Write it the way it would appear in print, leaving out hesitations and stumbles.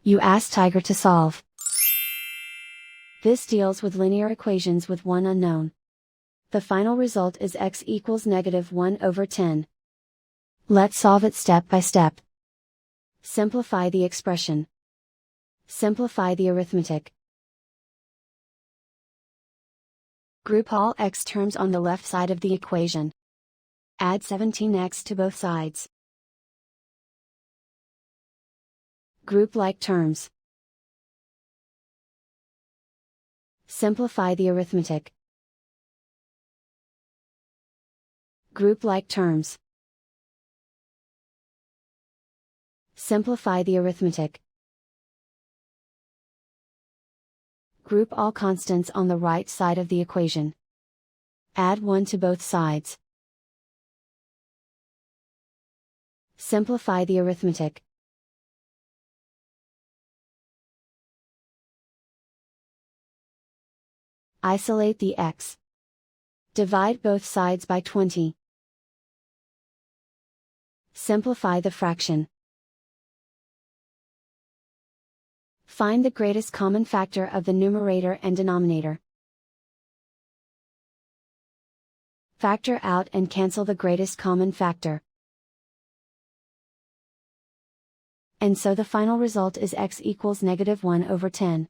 You ask Tiger to solve. This deals with linear equations with one unknown. The final result is x equals -1/10. Let's solve it step by step. Simplify the expression. Simplify the arithmetic. Group all x terms on the left side of the equation. Add 17x to both sides. Group like terms. Simplify the arithmetic. Group like terms. Simplify the arithmetic. Group all constants on the right side of the equation. Add 1 to both sides. Simplify the arithmetic. Isolate the x. Divide both sides by 20. Simplify the fraction. Find the greatest common factor of the numerator and denominator. Factor out and cancel the greatest common factor. And so the final result is x equals -1/10.